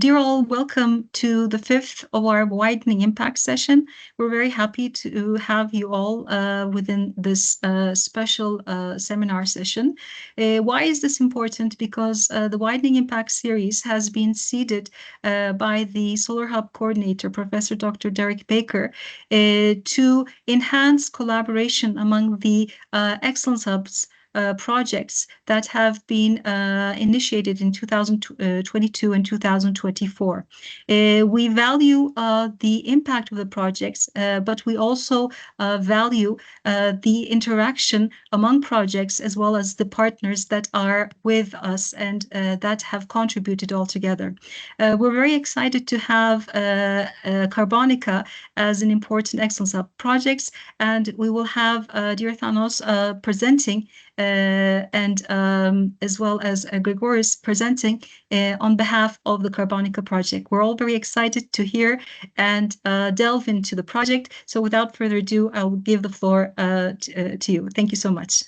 Dear all, welcome to the fifth of our Widening Impact session. We're very happy to have you all within this special seminar session. Why is this important? Because the Widening Impact series has been seeded by the Solar Hub coordinator, Professor Dr. Derek Baker, to enhance collaboration among the Excellence Hubs projects that have been initiated in 2022 and 2024. We value the impact of the projects, but we also value the interaction among projects as well as the partners that are with us and that have contributed all together. We're very excited to have CARBONICA as an important Excellence Hub projects, and we will have dear Thanos presenting and as well as Grigoris presenting on behalf of the CARBONICA project. We're all very excited to hear and delve into the project. So without further ado, I will give the floor to you. Thank you so much.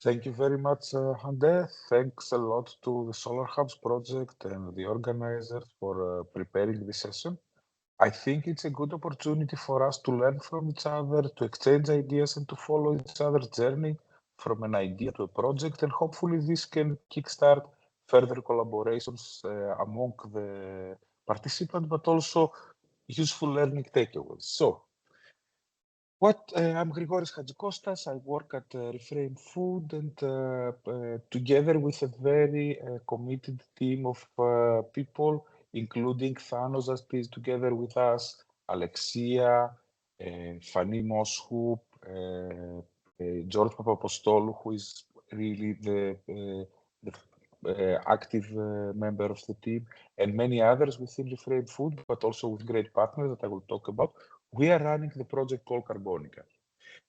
Thank you very much, Hande. Thanks a lot to the Solar Hubs project and the organizers for preparing this session. I think it's a good opportunity for us to learn from each other, to exchange ideas and to follow each other's journey from an idea to a project, and hopefully this can kickstart further collaborations among the participants, but also useful learning takeaways. So, I'm Grigoris Hadjikostas. I work at Reframe Food, and together with a very committed team of people, including Thanos that is together with us, Alexia, Fani Moshoub, George Papapostolou, who is really the active member of the team, and many others within Reframe Food, but also with great partners that I will talk about. We are running the project called CARBONICA.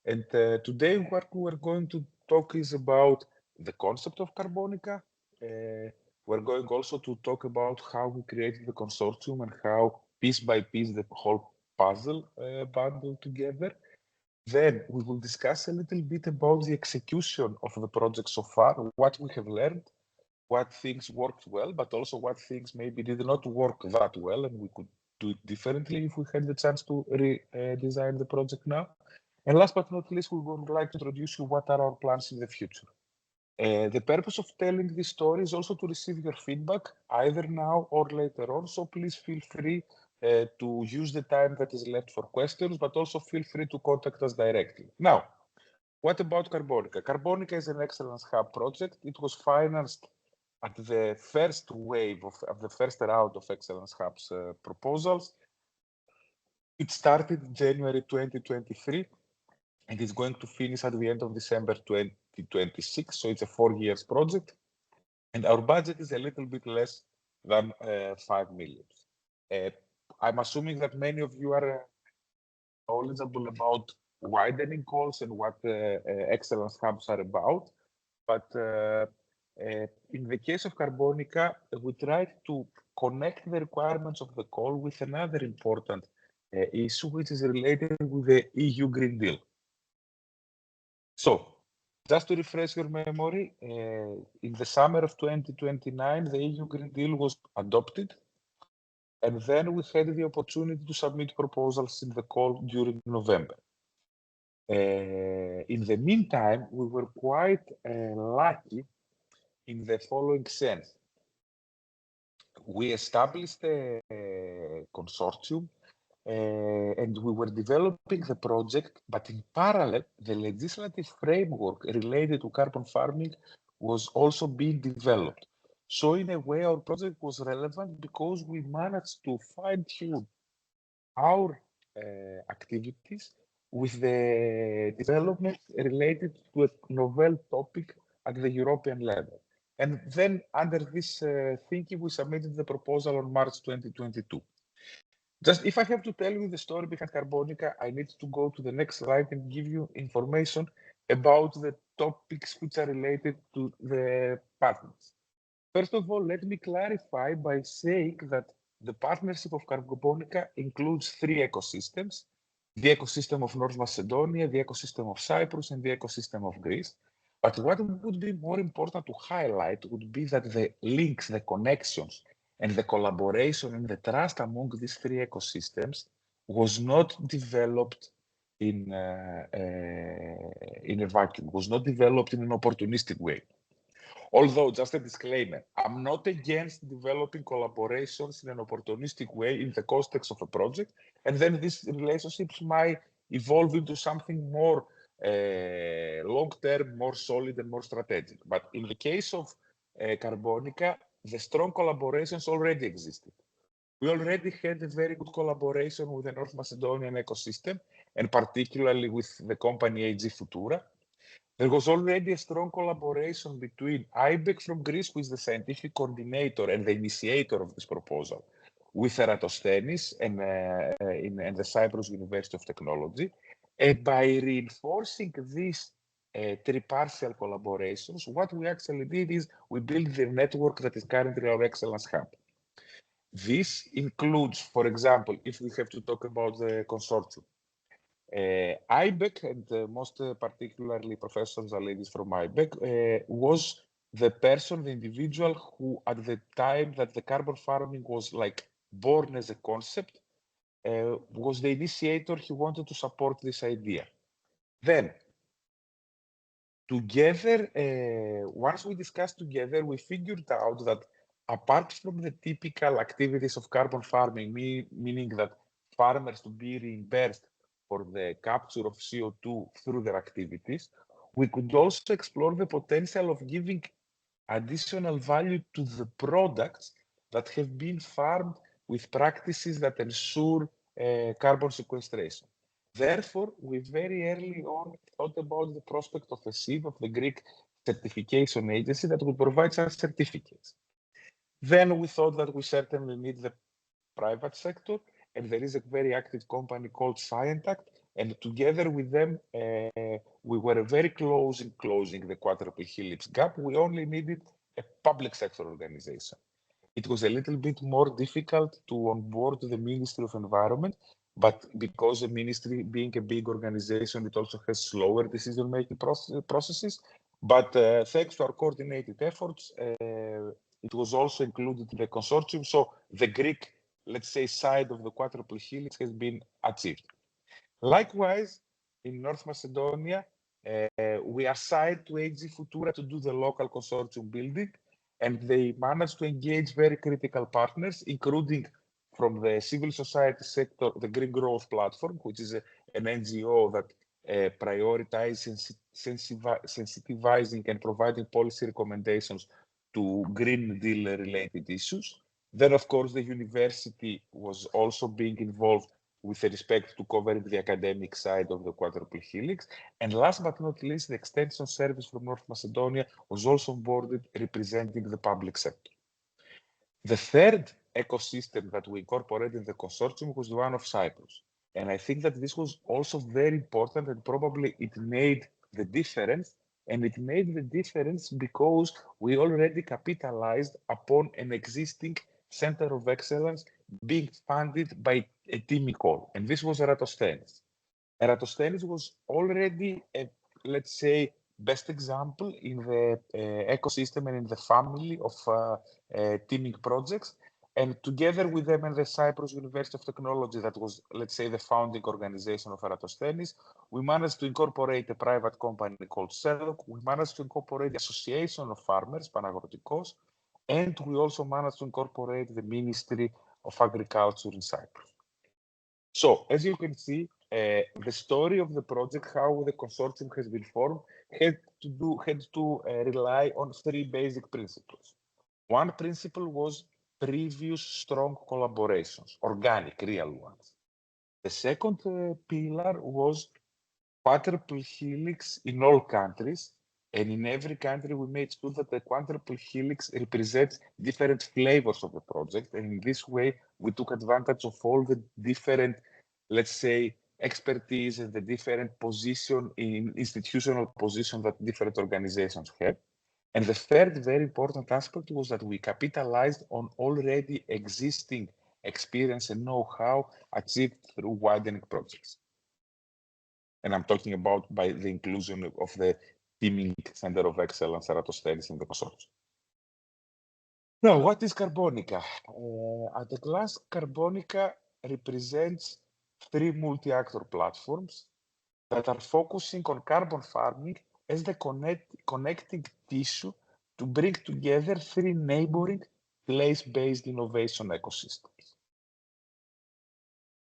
And today what we're going to talk is about the concept of CARBONICA. We're going also to talk about how we created the consortium and how piece by piece the whole puzzle bundled together. Then we will discuss a little bit about the execution of the project so far, what we have learned, what things worked well, but also what things maybe did not work that well, and we could do it differently if we had the chance to redesign the project now. And last but not least, we would like to introduce you what are our plans in the future. The purpose of telling this story is also to receive your feedback, either now or later on, so please feel free to use the time that is left for questions, but also feel free to contact us directly. Now, what about CARBONICA? CARBONICA is an Excellence Hub project. It was financed at the first wave of the first round of Excellence Hubs proposals. It started in January 2023, and it's going to finish at the end of December 2026, so it's a 4 years project. And our budget is a little bit less than 5 million. I'm assuming that many of you are knowledgeable about widening calls and what Excellence Hubs are about. But in the case of CARBONICA, we tried to connect the requirements of the call with another important issue, which is related with the EU Green Deal. So, just to refresh your memory, in the summer of 2029, the EU Green Deal was adopted. And then we had the opportunity to submit proposals in the call during November. In the meantime, we were quite lucky in the following sense. We established a consortium and we were developing the project, but in parallel, the legislative framework related to carbon farming was also being developed. So in a way, our project was relevant because we managed to fine-tune our activities with the development related to a novel topic at the European level. And then under this thinking, we submitted the proposal on March 2022. Just if I have to tell you the story behind CARBONICA, I need to go to the next slide and give you information about the topics which are related to the partners. First of all, let me clarify by saying that the partnership of CARBONICA includes 3 ecosystems: the ecosystem of North Macedonia, the ecosystem of Cyprus, and the ecosystem of Greece. But what would be more important to highlight would be that the links, the connections, And the collaboration and the trust among these three ecosystems was not developed in a vacuum, was not developed in an opportunistic way. Although, just a disclaimer, I'm not against developing collaborations in an opportunistic way in the context of a project, and then these relationships might evolve into something more long-term, more solid, and more strategic. But in the case of Carbonica, the strong collaborations already existed. We already had a very good collaboration with the North Macedonian ecosystem, and particularly with the company AG Futura. There was already a strong collaboration between IBEC from Greece, who is the scientific coordinator and the initiator of this proposal, with Eratosthenis and the Cyprus University of Technology. And by reinforcing these three partial collaborations, what we actually did is we built the network that is currently our Excellence Hub. This includes, for example, if we have to talk about the consortium, IBEC, and most particularly Professor Zalidis from IBEC, was the person, the individual who, at the time that the carbon farming was like born as a concept, was the initiator. He wanted to support this idea. Then, together, once we discussed together, we figured out that apart from the typical activities of carbon farming, meaning that farmers to be reimbursed for the capture of CO2 through their activities, we could also explore the potential of giving additional value to the products that have been farmed with practices that ensure carbon sequestration. Therefore, we very early on thought about the prospect of a SIV, of the Greek certification agency, that would provide such certificates. Then we thought that we certainly need the private sector, and there is a very active company called Scientact, and together with them, we were very close in closing the quadruple helix gap. We only needed a public sector organization. It was a little bit more difficult to onboard the Ministry of Environment, but because the ministry, being a big organization, it also has slower decision-making processes. But thanks to our coordinated efforts, it was also included in the consortium. So the Greek, let's say, side of the quadruple helix has been achieved. Likewise, in North Macedonia, we assigned to AG Futura to do the local consortium building, and they managed to engage very critical partners, including from the civil society sector, the Green Growth Platform, which is an NGO that prioritizes sensitivizing and providing policy recommendations to Green Deal-related issues. Then, of course, the university was also being involved with respect to covering the academic side of the quadruple helix. And last but not least, the extension service from North Macedonia was also onboarded, representing the public sector. The third ecosystem that we incorporated in the consortium was the one of Cyprus. And I think that this was also very important, and probably it made the difference. And it made the difference because we already capitalized upon an existing center of excellence being funded by a team call, and this was Eratosthenis. Eratosthenis was already a, let's say, best example in the ecosystem and in the family of teaming projects. And together with them and the Cyprus University of Technology, that was, let's say, the founding organization of Eratosthenis, we managed to incorporate a private company called CELOC. We managed to incorporate the Association of Farmers, Panagotikos, and we also managed to incorporate the Ministry of Agriculture in Cyprus. So, as you can see, the story of the project, how the consortium has been formed, had to rely on three basic principles. One principle was previous strong collaborations, organic, real ones. The second pillar was quadruple helix in all countries, and in every country we made sure that the quadruple helix represents different flavors of the project, and in this way we took advantage of all the different, let's say, expertise and the different position in institutional position that different organizations have. And the third very important aspect was that we capitalized on already existing experience and know-how achieved through widening projects. And I'm talking about by the inclusion of the teaming Center of Excellence Eratosthenis in the consortium. Now, what is Carbonica? At a glance, Carbonica represents 3 multi-actor platforms that are focusing on carbon farming as the connecting tissue to bring together 3 neighboring place-based innovation ecosystems.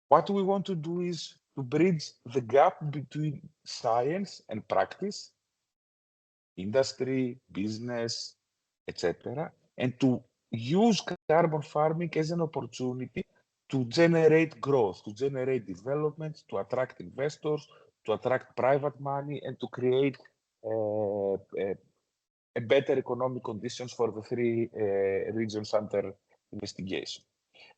What we want to do is to bridge the gap between science and practice, industry, business, etc., and to use carbon farming as an opportunity to generate growth, to generate development, to attract investors, to attract private money, and to create a better economic conditions for the 3 regions under investigation.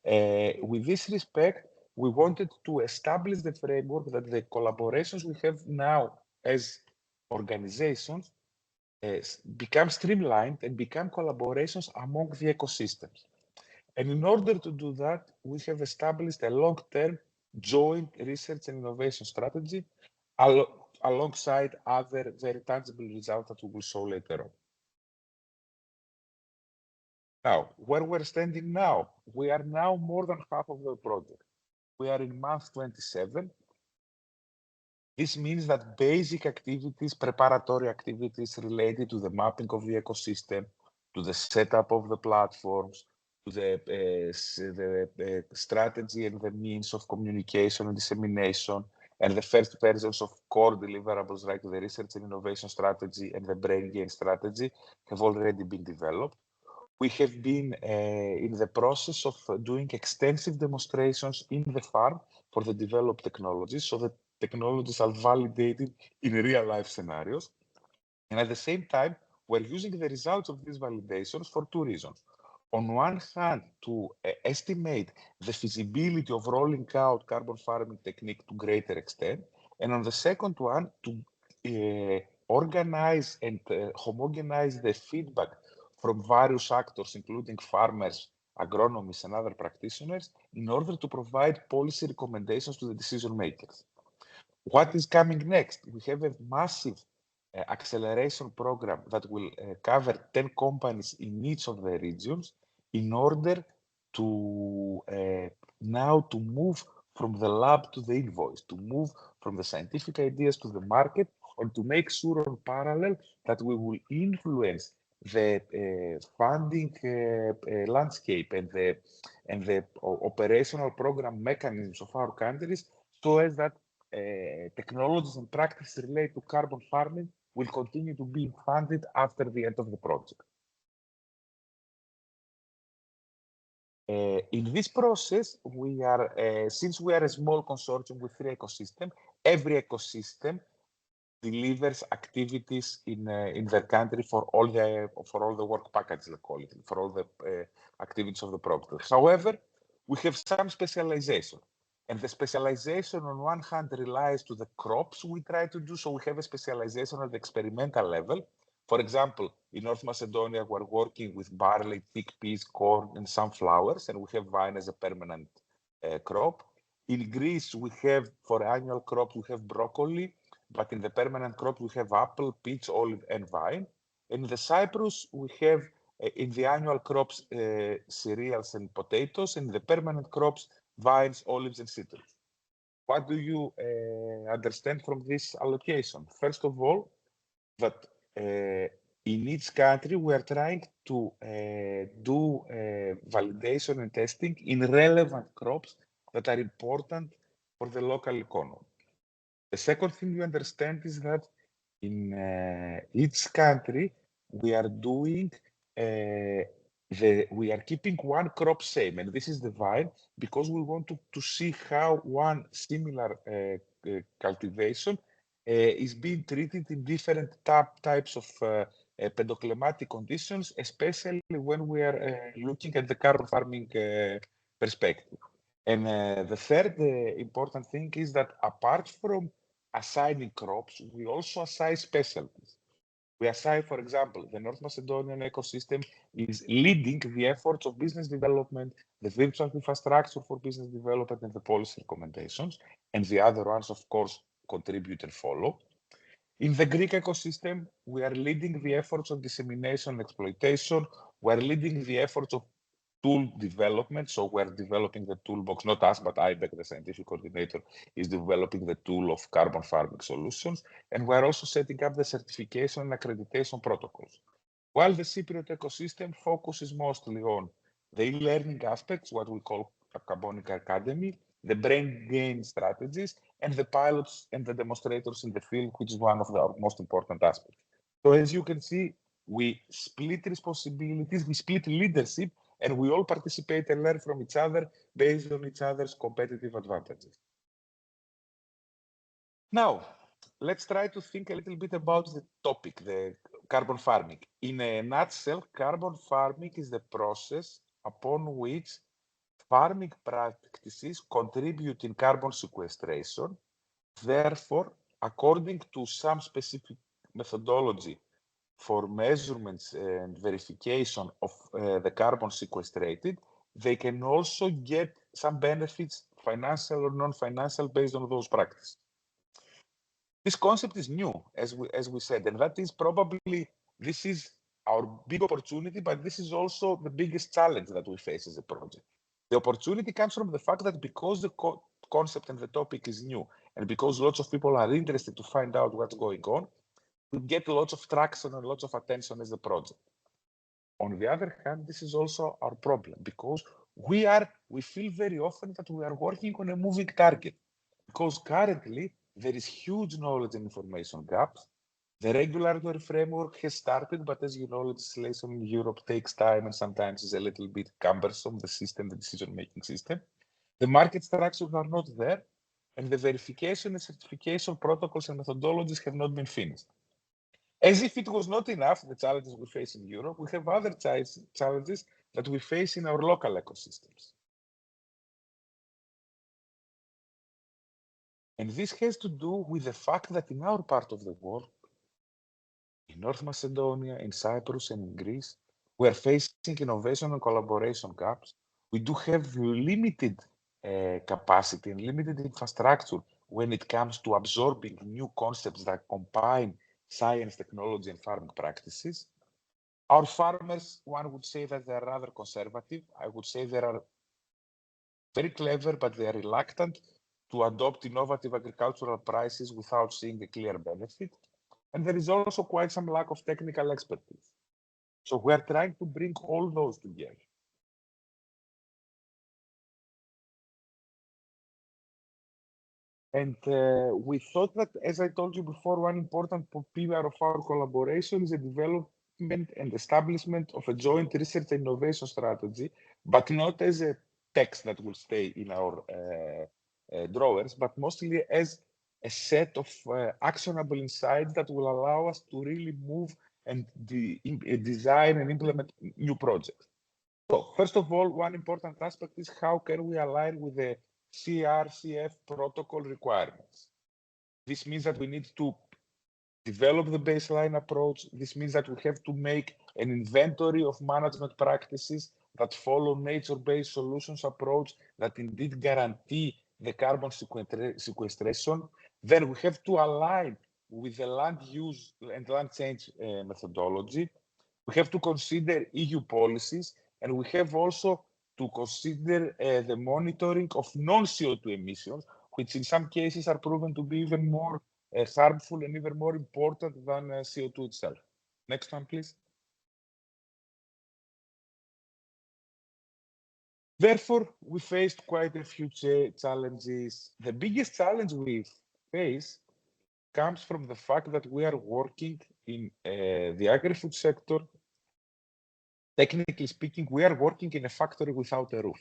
With this respect, we wanted to establish the framework that the collaborations we have now as organizations become streamlined and become collaborations among the ecosystems. And in order to do that, we have established a long-term joint research and innovation strategy alongside other very tangible results that we will show later on. Now, where we're standing now, we are now more than half of the project. We are in month 27. This means that basic activities, preparatory activities related to the mapping of the ecosystem, to the setup of the platforms, to the strategy and the means of communication and dissemination, and the first versions of core deliverables like the research and innovation strategy and the brain gain strategy have already been developed. We have been in the process of doing extensive demonstrations in the farm for the developed technologies, so that technologies are validated in real-life scenarios. And at the same time, we're using the results of these validations for 2 reasons. On one hand, to estimate the feasibility of rolling out carbon farming technique to greater extent, and on the second one, to organize and homogenize the feedback from various actors, including farmers, agronomists, and other practitioners, in order to provide policy recommendations to the decision makers. What is coming next? We have a massive acceleration program that will cover 10 companies in each of the regions in order to now to move from the lab to the invoice, to move from the scientific ideas to the market, and to make sure on parallel that we will influence the funding landscape and the operational program mechanisms of our countries, so as that technologies and practices related to carbon farming will continue to be funded after the end of the project. In this process, we are, since we are a small consortium with 3 ecosystems, every ecosystem delivers activities in their country for all the work package, let's call it, for all the activities of the project. However, we have some specialization. And the specialization on one hand relies to the crops we try to do. So we have a specialization at the experimental level. For example, in North Macedonia, we're working with barley, chickpeas, corn, and sunflowers, and we have vine as a permanent crop. In Greece, we have, for annual crops, we have broccoli, but in the permanent crop, we have apple, peach, olive, and vine. And in the Cyprus, we have, in the annual crops, cereals and potatoes, and in the permanent crops, vines, olives, and citrus. What do you understand from this allocation? First of all, that in each country, we are trying to do validation and testing in relevant crops that are important for the local economy. The second thing you understand is that in each country, we are doing we are keeping one crop same, and this is the vine, because we want to see how one similar cultivation is being treated in different types of pedoclimatic conditions, especially when we are looking at the carbon farming perspective. And the third important thing is that apart from assigning crops, we also assign specialties. We assign, for example, the North Macedonian ecosystem is leading the efforts of business development, the virtual infrastructure for business development, and the policy recommendations, and the other ones, of course, contribute and follow. In the Greek ecosystem, we are leading the efforts of dissemination and exploitation, We're leading the efforts of tool development. So we're developing the toolbox, not us, but IBEC, the scientific coordinator, is developing the tool of carbon farming solutions. And we're also setting up the certification and accreditation protocols. While the Cypriot ecosystem focuses mostly on the e-learning aspects, what we call a Carbonica Academy, the brain gain strategies, and the pilots and the demonstrators in the field, which is one of the most important aspects. So as you can see, we split responsibilities, we split leadership, and we all participate and learn from each other based on each other's competitive advantages. Now, let's try to think a little bit about the topic, the carbon farming. In a nutshell, carbon farming is the process upon which farming practices contribute in carbon sequestration. Therefore, according to some specific methodology for measurements and verification of the carbon sequestrated, they can also get some benefits, financial or non-financial, based on those practices. This concept is new, as we said, and that is probably, this is our big opportunity, but this is also the biggest challenge that we face as a project. The opportunity comes from the fact that because the concept and the topic is new, and because lots of people are interested to find out what's going on, we get lots of traction and lots of attention as a project. On the other hand, this is also our problem, because we feel very often that we are working on a moving target, because currently there is huge knowledge and information gaps. The regulatory framework has started, but as you know, legislation in Europe takes time and sometimes is a little bit cumbersome, the system, the decision-making system. The market structures are not there, and the verification and certification protocols and methodologies have not been finished. As if it was not enough, the challenges we face in Europe, we have other challenges that we face in our local ecosystems. And this has to do with the fact that in our part of the world, in North Macedonia, in Cyprus, and in Greece, we are facing innovation and collaboration gaps. We do have limited capacity and limited infrastructure when it comes to absorbing new concepts that combine science, technology, and farming practices. Our farmers, one would say that they are rather conservative. I would say they are very clever, but they are reluctant to adopt innovative agricultural prices without seeing a clear benefit. And there is also quite some lack of technical expertise. So we are trying to bring all those together. And we thought that, as I told you before, one important pillar of our collaboration is the development and establishment of a joint research and innovation strategy, but not as a text that will stay in our drawers, but mostly as a set of actionable insights that will allow us to really move and design and implement new projects. So, first of all, one important aspect is how can we align with the CRCF protocol requirements. This means that we need to develop the baseline approach. This means that we have to make an inventory of management practices that follow nature-based solutions approach that indeed guarantee the carbon sequestration. Then we have to align with the land use and land change methodology. We have to consider EU policies, and we have also to consider the monitoring of non-CO2 emissions, which in some cases are proven to be even more harmful and even more important than CO2 itself. Next one, please. Therefore, we faced quite a few challenges. The biggest challenge we face comes from the fact that we are working in the agri-food sector. Technically speaking, we are working in a factory without a roof.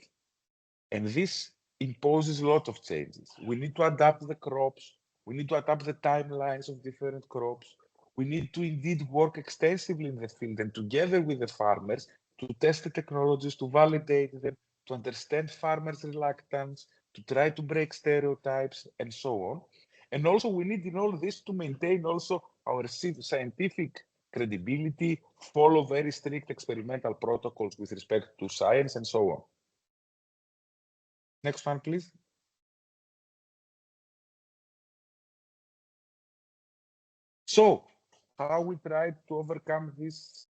And this imposes a lot of changes. We need to adapt the crops. We need to adapt the timelines of different crops. We need to indeed work extensively in the field and together with the farmers to test the technologies, to validate them, to understand farmers' reluctance, to try to break stereotypes, and so on. And also we need in all this to maintain also our scientific credibility, follow very strict experimental protocols with respect to science, and so on. Next one, please. So, how we tried to overcome these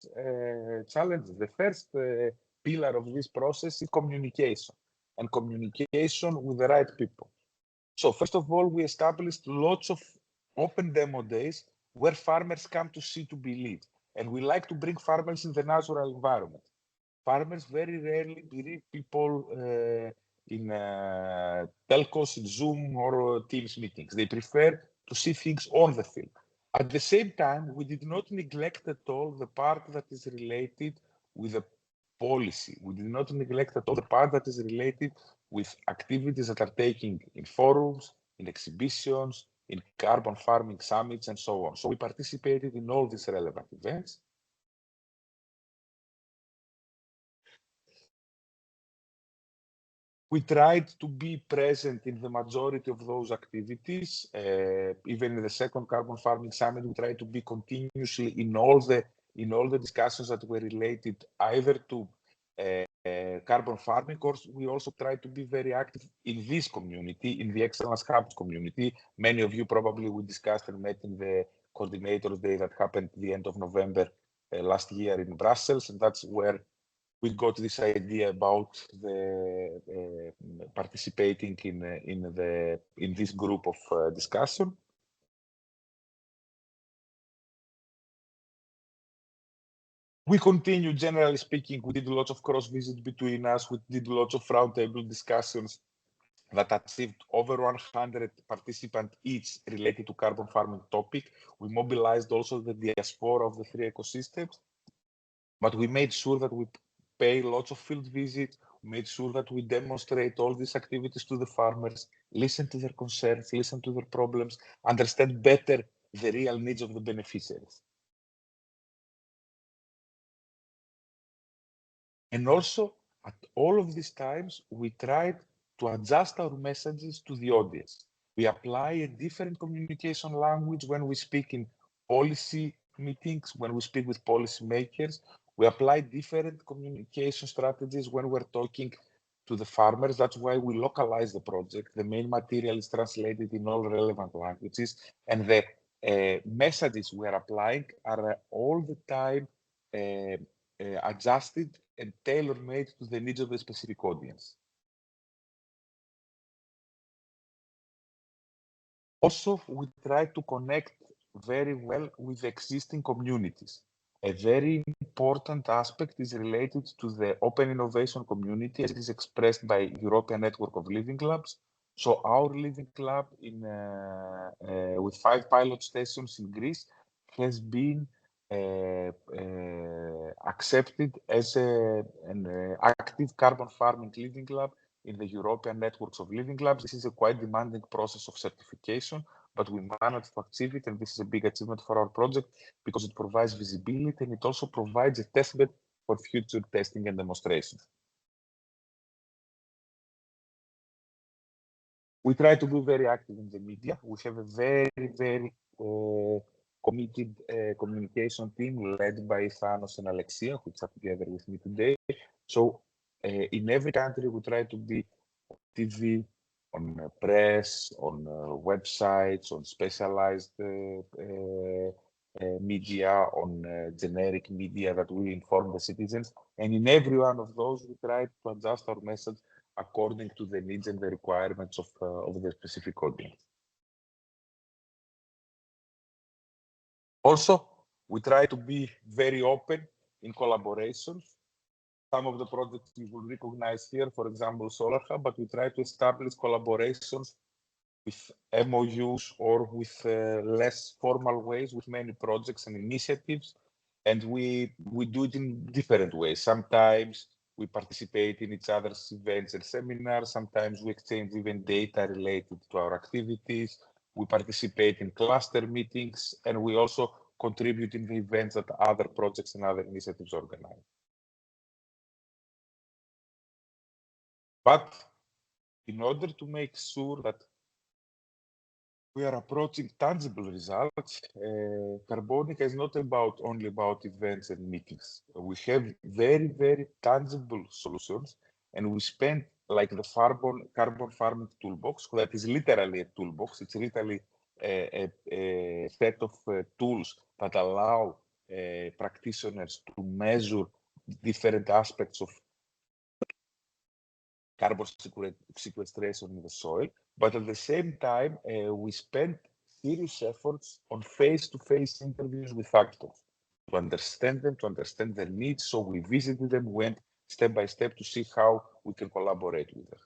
challenges. The first pillar of this process is communication, and communication with the right people. So first of all, we established lots of open demo days where farmers come to see to believe. And we like to bring farmers in the natural environment. Farmers very rarely believe people in telcos, in Zoom or Teams meetings. They prefer to see things on the field. At the same time, we did not neglect at all the part that is related with the policy. We did not neglect at all the part that is related with activities that are taking in forums, in exhibitions, in carbon farming summits, and so on. So we participated in all these relevant events. We tried to be present in the majority of those activities. Even in the second Carbon Farming Summit, we tried to be continuously in all the discussions that were related either to carbon farming, or we also tried to be very active in this community, in the Excellence Hubs community. Many of you probably we discussed and met in the Coordinators Day that happened at the end of November last year in Brussels, and that's where we got this idea about the participating in this group of discussion. We continue, generally speaking, we did lots of cross visits between us. We did lots of roundtable discussions that achieved over 100 participants each related to carbon farming topic. We mobilized also the diaspora of the three ecosystems, but we made sure that we pay lots of field visits, made sure that we demonstrate all these activities to the farmers, listen to their concerns, listen to their problems, understand better the real needs of the beneficiaries. And also, at all of these times, we tried to adjust our messages to the audience. We apply a different communication language when we speak in policy meetings, when we speak with policymakers. We apply different communication strategies when we're talking to the farmers. That's why we localize the project. The main material is translated in all relevant languages, and the messages we are applying are all the time adjusted and tailor-made to the needs of the specific audience. Also, we try to connect very well with existing communities. A very important aspect is related to the open innovation community as it is expressed by European Network of Living Labs. So our Living Lab with 5 pilot stations in Greece has been accepted as an active carbon farming living lab in the European networks of living labs. This is a quite demanding process of certification, but we managed to achieve it, and this is a big achievement for our project because it provides visibility and it also provides a testbed for future testing and demonstration. We try to be very active in the media. We have a very committed communication team led by Thanos and Alexia, who are together with me today. So in every country, we try to be on TV, on press, on websites, on specialized media, on generic media that we inform the citizens. And in every one of those, we try to adjust our message according to the needs and the requirements of the specific audience. Also, we try to be very open in collaborations. Some of the projects you will recognize here, for example, Solar Hub, but we try to establish collaborations with MOUs or with less formal ways with many projects and initiatives. And we do it in different ways. Sometimes we participate in each other's events and seminars. Sometimes we exchange even data related to our activities. We participate in cluster meetings, and we also contribute in the events that other projects and other initiatives organize. But in order to make sure that we are approaching tangible results, Carbonica is not only about events and meetings. We have very tangible solutions, and we spend like the carbon farming toolbox, that is literally a toolbox. It's literally a set of tools that allow practitioners to measure different aspects of carbon sequestration in the soil, but at the same time, we spent serious efforts on face-to-face interviews with actors to understand them, to understand their needs. So we visited them, went step by step to see how we can collaborate with them.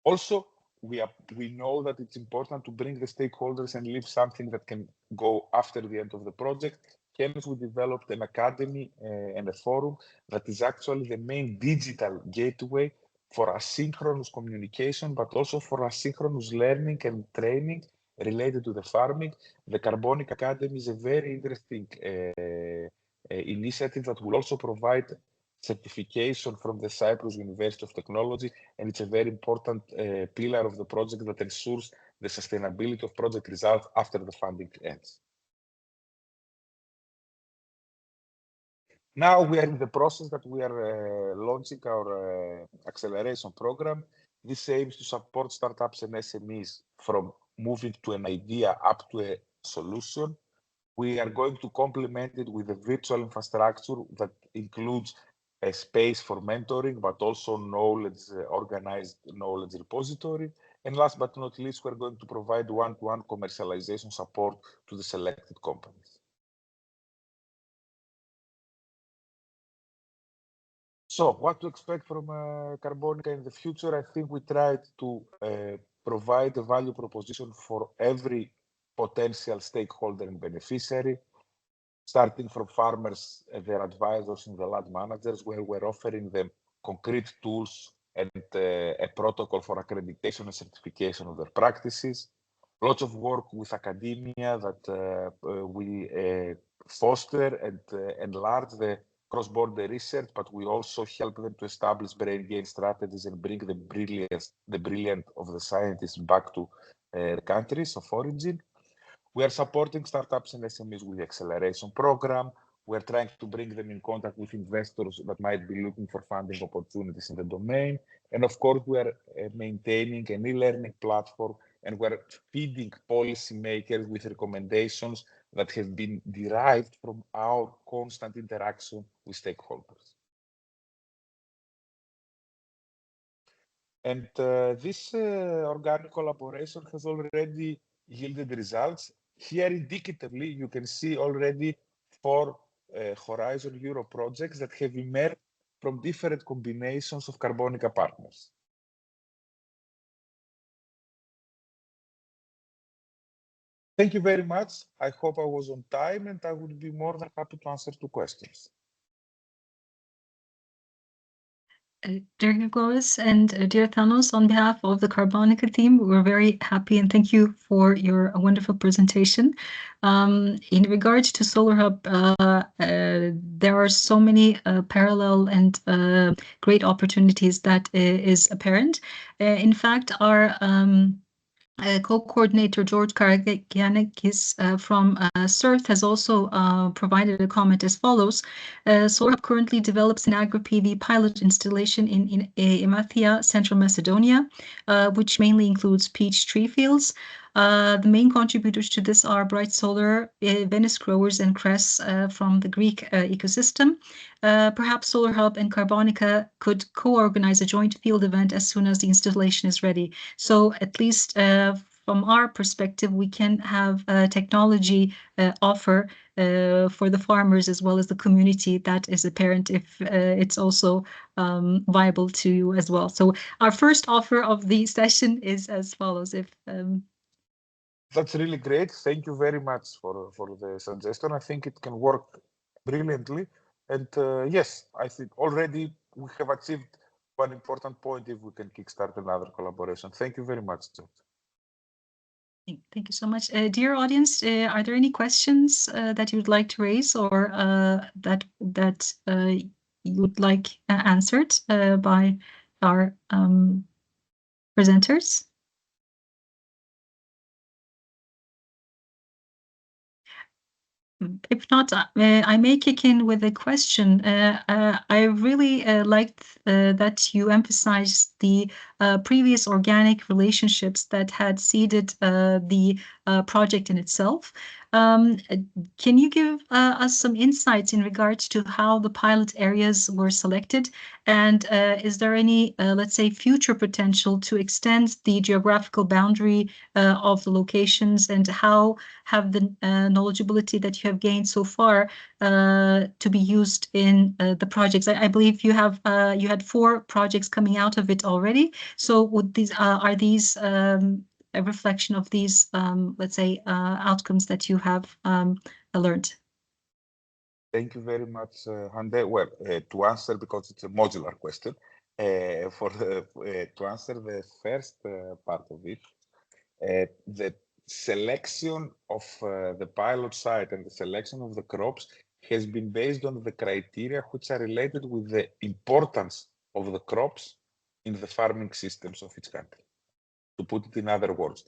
Also, we know that it's important to bring the stakeholders and leave something that can go after the end of the project. Hence, we developed an academy and a forum that is actually the main digital gateway for asynchronous communication, but also for asynchronous learning and training related to the farming. The Carbonica Academy is a very interesting initiative that will also provide certification from the Cyprus University of Technology, and it's a very important pillar of the project that ensures the sustainability of project results after the funding ends. Now we are in the process that we are launching our acceleration program. This aims to support startups and SMEs from moving to an idea up to a solution. We are going to complement it with a virtual infrastructure that includes a space for mentoring, but also knowledge, organized knowledge repository. And last but not least, we're going to provide one-to-one commercialization support to the selected companies. So what to expect from Carbonica in the future? I think we tried to provide a value proposition for every potential stakeholder and beneficiary, starting from farmers and their advisors and the land managers, where we're offering them concrete tools and a protocol for accreditation and certification of their practices. Lots of work with academia that we foster and enlarge the cross-border research, but we also help them to establish brain gain strategies and bring the brilliant of the scientists back to the countries of origin. We are supporting startups and SMEs with the acceleration program. We're trying to bring them in contact with investors that might be looking for funding opportunities in the domain. And of course, we are maintaining an e-learning platform, and we're feeding policymakers with recommendations that have been derived from our constant interaction with stakeholders. And this organic collaboration has already yielded results. Here indicatively, you can see already 4 Horizon Euro projects that have emerged from different combinations of Carbonica partners. Thank you very much. I hope I was on time, and I would be more than happy to answer 2 questions. Dear Nicholas and dear Thanos, on behalf of the Carbonica team, we're very happy and thank you for your wonderful presentation. In regards to Solar Hub, there are so many parallel and great opportunities that is apparent. In fact, our co-coordinator George Karagianakis from CERT has also provided a comment as follows. Solar Hub currently develops an agro-PV pilot installation in Emathia, Central Macedonia, which mainly includes peach tree fields. The main contributors to this are Bright Solar, Venice Growers, and Cress from the Greek ecosystem. Perhaps Solar Hub and Carbonica could co-organize a joint field event as soon as the installation is ready. So at least from our perspective, we can have a technology offer for the farmers as well as the community that is apparent if it's also viable to you as well. So our first offer of the session is as follows. If That's really great. Thank you very much for the suggestion. I think it can work brilliantly. And yes, I think already we have achieved one important point if we can kickstart another collaboration. Thank you very much, George. Thank you so much. Dear audience, are there any questions that you would like to raise or that you would like answered by our presenters? If not, I may kick in with a question. I really liked that you emphasized the previous organic relationships that had seeded the project in itself. Can you give us some insights in regards to how the pilot areas were selected? And is there any, let's say, future potential to extend the geographical boundary of the locations, and how have the knowledgeability that you have gained so far to be used in the projects? I believe you had 4 projects coming out of it already. So would these are these a reflection of these, let's say, outcomes that you have learned? Thank you very much, Hande. Well, to answer, because it's a modular question, to answer the first part of it, the selection of the pilot site and the selection of the crops has been based on the criteria which are related with the importance of the crops in the farming systems of each country. To put it in other words,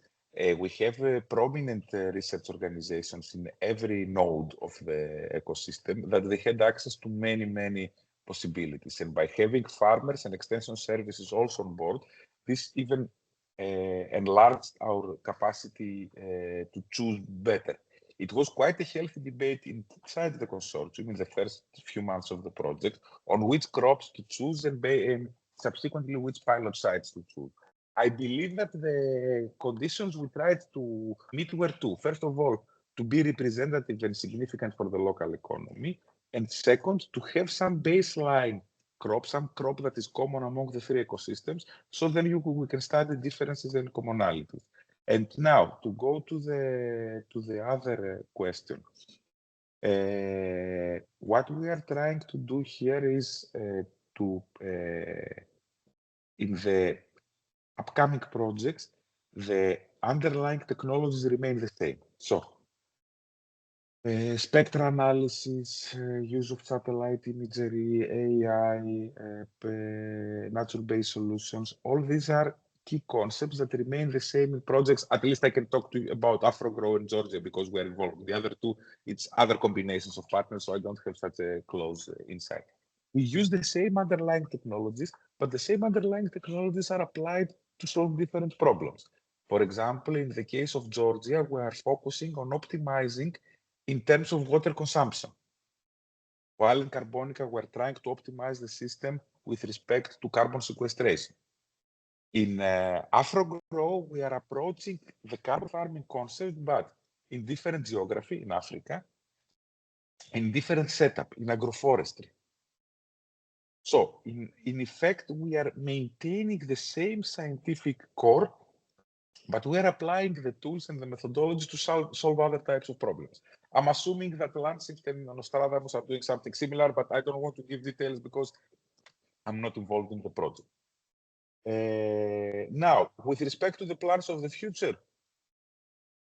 we have prominent research organizations in every node of the ecosystem that they had access to many possibilities. And by having farmers and extension services also on board, this even enlarged our capacity to choose better. It was quite a healthy debate inside the consortium in the first few months of the project on which crops to choose and subsequently which pilot sites to choose. I believe that the conditions we tried to meet were 2. First of all, to be representative and significant for the local economy. And second, to have some baseline crop, some crop that is common among the 3 ecosystems, so then we can study differences and commonalities. And now, to go to the other question. What we are trying to do here is in the upcoming projects, the underlying technologies remain the same. So, spectral analysis, use of satellite imagery, AI, natural-based solutions, all these are key concepts that remain the same in projects. At least I can talk to you about AfroGrow in Georgia because we're involved. The other 2, it's other combinations of partners, so I don't have such a close insight. We use the same underlying technologies, but the same underlying technologies are applied to solve different problems. For example, in the case of Georgia, we are focusing on optimizing in terms of water consumption. While in Carbonica, we're trying to optimize the system with respect to carbon sequestration. In AfroGrow, we are approaching the carbon farming concept, but in different geography in Africa, in different setup, in agroforestry. So, in effect, we are maintaining the same scientific core, but we are applying the tools and the methodology to solve other types of problems. I'm assuming that Lancet and Nostradamus are doing something similar, but I don't want to give details because I'm not involved in the project. Now, with respect to the plans of the future,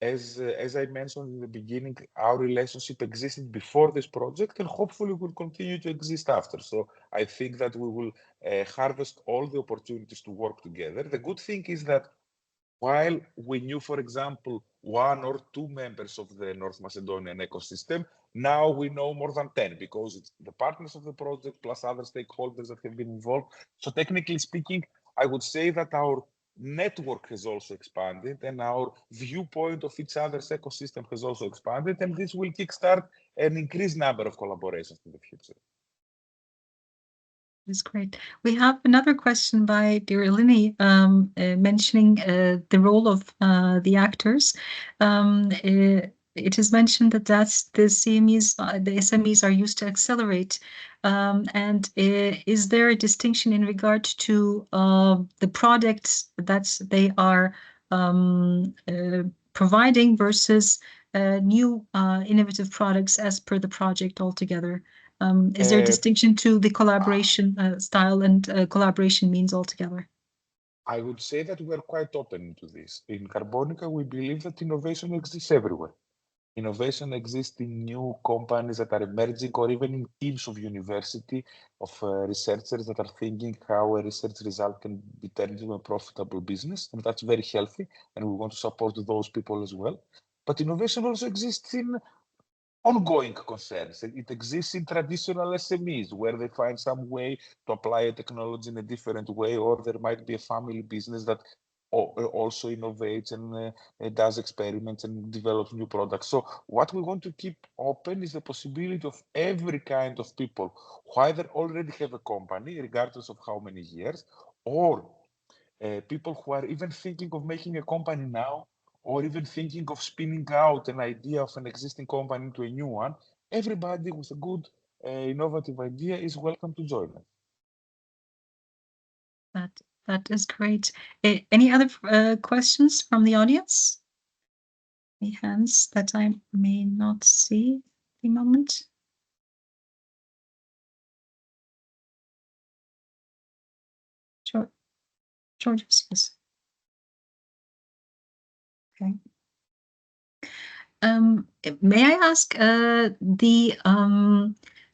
as I mentioned in the beginning, our relationship existed before this project and hopefully will continue to exist after. So I think that we will harvest all the opportunities to work together. The good thing is that while we knew, for example, 1 or 2 members of the North Macedonian ecosystem, now we know more than 10 because it's the partners of the project plus other stakeholders that have been involved. So technically speaking, I would say that our network has also expanded and our viewpoint of each other's ecosystem has also expanded, and this will kickstart an increased number of collaborations in the future. That's great. We have another question by dear Eleni, mentioning the role of the actors. It is mentioned that the CMEs, the SMEs are used to accelerate. And is there a distinction in regard to the products that they are providing versus new innovative products as per the project altogether? Is there a distinction to the collaboration style and collaboration means altogether? I would say that we are quite open to this. In Carbonica, we believe that innovation exists everywhere. Innovation exists in new companies that are emerging, or even in teams of university, of researchers that are thinking how a research result can be turned into a profitable business. And that's very healthy, and we want to support those people as well. But innovation also exists in ongoing concerns. It exists in traditional SMEs where they find some way to apply a technology in a different way, or there might be a family business that also innovates and does experiments and develops new products. So what we want to keep open is the possibility of every kind of people who either already have a company, regardless of how many years, or people who are even thinking of making a company now, or even thinking of spinning out an idea of an existing company into a new one. Everybody with a good innovative idea is welcome to join us. That is great. Any other questions from the audience? Any hands that I may not see at the moment? Georges, yes. Okay. May I ask the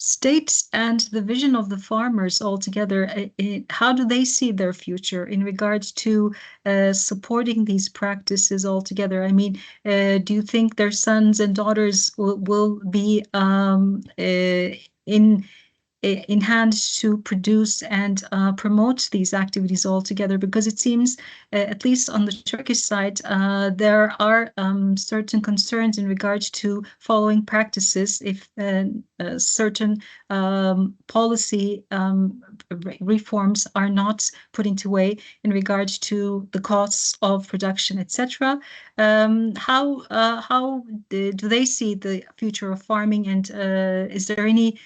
state and the vision of the farmers altogether, how do they see their future in regards to supporting these practices altogether? I mean, do you think their sons and daughters will be in hand to produce and promote these activities altogether? Because it seems, at least on the Turkish side, there are certain concerns in regards to following practices if certain policy reforms are not put into way in regards to the costs of production, etc. How do they see the future of farming, and is there any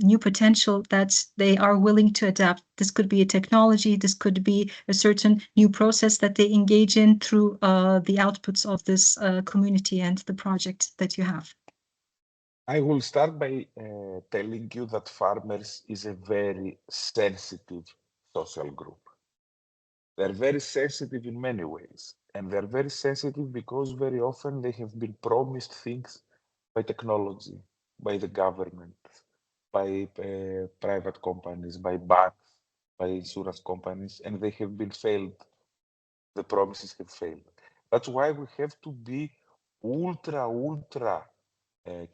new potential that they are willing to adapt? This could be a technology, this could be a certain new process that they engage in through the outputs of this community and the project that you have. I will start by telling you that farmers is a very sensitive social group. They're very sensitive in many ways, and they're very sensitive because very often they have been promised things by technology, by the government, by private companies, by banks, by insurance companies, and they have been failed. The promises have failed. That's why we have to be ultra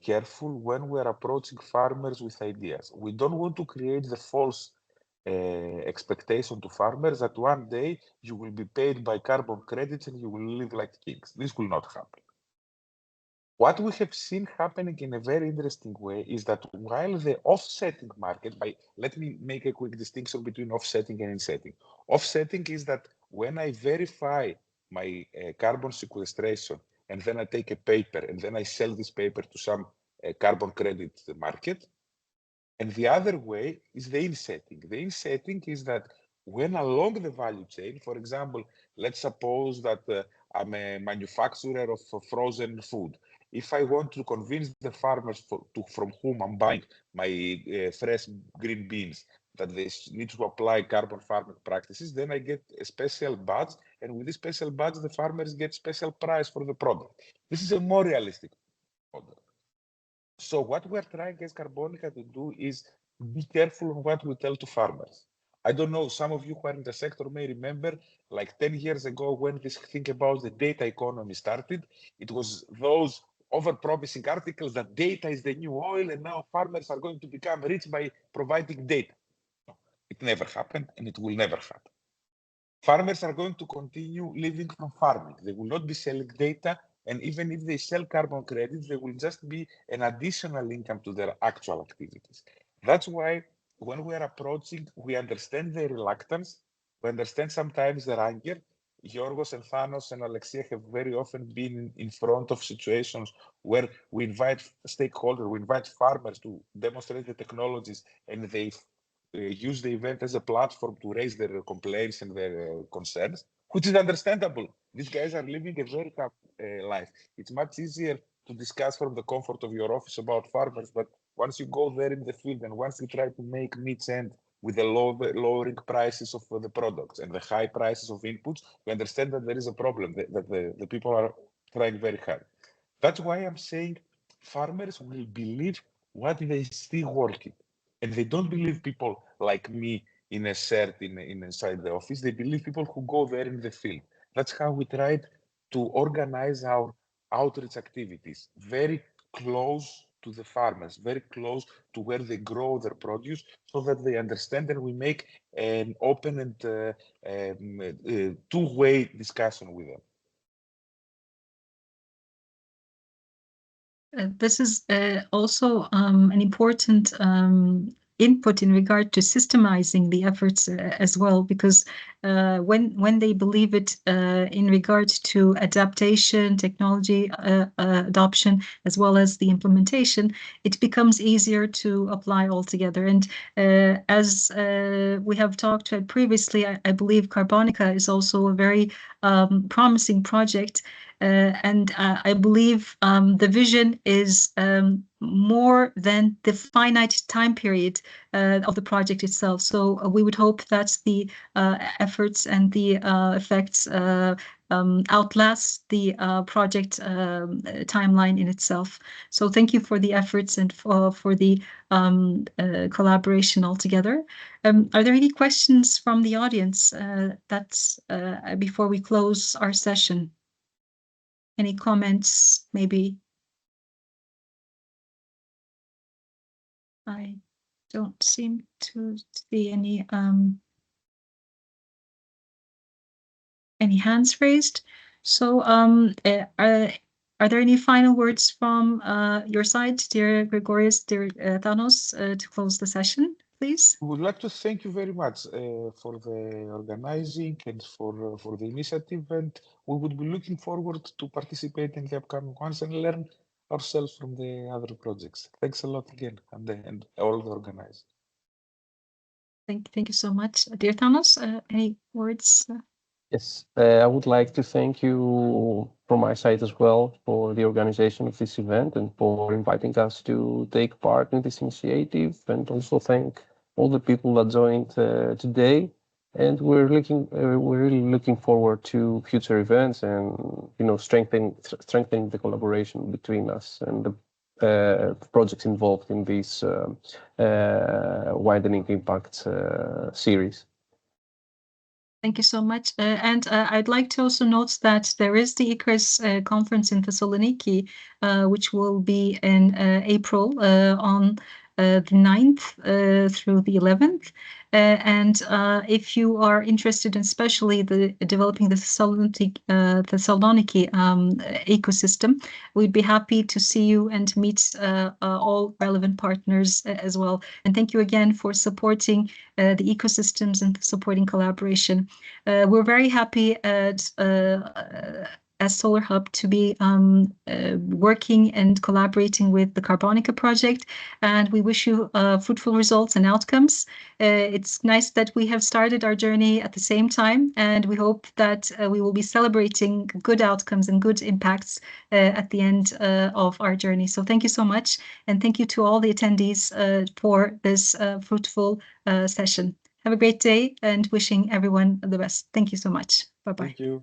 careful when we're approaching farmers with ideas. We don't want to create the false expectation to farmers that one day you will be paid by carbon credits and you will live like kings. This will not happen. What we have seen happening in a very interesting way is that while the offsetting market, let me make a quick distinction between offsetting and insetting. Offsetting is that when I verify my carbon sequestration and then I take a paper and then I sell this paper to some carbon credit market. And the other way is the insetting. The insetting is that when along the value chain, for example, let's suppose that I'm a manufacturer of frozen food. If I want to convince the farmers from whom I'm buying my fresh green beans that they need to apply carbon farming practices, then I get a special badge, and with this special badge, the farmers get special price for the product. This is a more realistic model. So what we're trying as Carbonica to do is be careful on what we tell to farmers. I don't know, some of you who are in the sector may remember, like 10 years ago when this thing about the data economy started, it was those over-promising articles that data is the new oil and now farmers are going to become rich by providing data. No, it never happened and it will never happen. Farmers are going to continue living from farming. They will not be selling data, and even if they sell carbon credits, they will just be an additional income to their actual activities. That's why when we are approaching, we understand their reluctance, we understand sometimes their anger. Yorgos and Thanos and Alexia have very often been in front of situations where we invite stakeholders, we invite farmers to demonstrate the technologies, and they use the event as a platform to raise their complaints and their concerns, which is understandable. These guys are living a very tough life. It's much easier to discuss from the comfort of your office about farmers, but once you go there in the field and once you try to make meets end with the lowering prices of the products and the high prices of inputs, we understand that there is a problem, that the people are trying very hard. That's why I'm saying farmers will believe what they see working. And they don't believe people like me in a shirt inside the office. They believe people who go there in the field. That's how we tried to organize our outreach activities, very close to the farmers, very close to where they grow their produce, so that they understand, and we make an open and two-way discussion with them. This is also an important input in regard to systemizing the efforts as well, because when they believe it in regard to adaptation, technology adoption, as well as the implementation, it becomes easier to apply altogether. And as we have talked about previously, I believe Carbonica is also a very promising project. And I believe the vision is more than the finite time period of the project itself. So we would hope that the efforts and the effects outlast the project timeline in itself. So thank you for the efforts and for the collaboration altogether. Are there any questions from the audience that's before we close our session? Any comments, maybe? I don't seem to see any hands raised. So are there any final words from your side, dear Gregorius, dear Thanos, to close the session, please? We would like to thank you very much for the organizing and for the initiative, and we would be looking forward to participate in the upcoming ones and learn ourselves from the other projects. Thanks a lot again, and all the organizers. Thank you so much. Dear Thanos, any words? Yes, I would like to thank you from my side as well for the organization of this event and for inviting us to take part in this initiative, and also thank all the people that joined today. And we're really looking forward to future events and strengthening the collaboration between us and the projects involved in this widening impact series. Thank you so much. And I'd like to also note that there is the ICRIS conference in Thessaloniki, which will be in April on the 9th through the 11th. And if you are interested in especially developing the Thessaloniki ecosystem, we'd be happy to see you and meet all relevant partners as well. And thank you again for supporting the ecosystems and supporting collaboration. We're very happy as Solar Hub to be working and collaborating with the Carbonica project, and we wish you fruitful results and outcomes. It's nice that we have started our journey at the same time, and we hope that we will be celebrating good outcomes and good impacts at the end of our journey. So thank you so much, and thank you to all the attendees for this fruitful session. Have a great day, and wishing everyone the best. Thank you so much. Bye-bye. Thank you.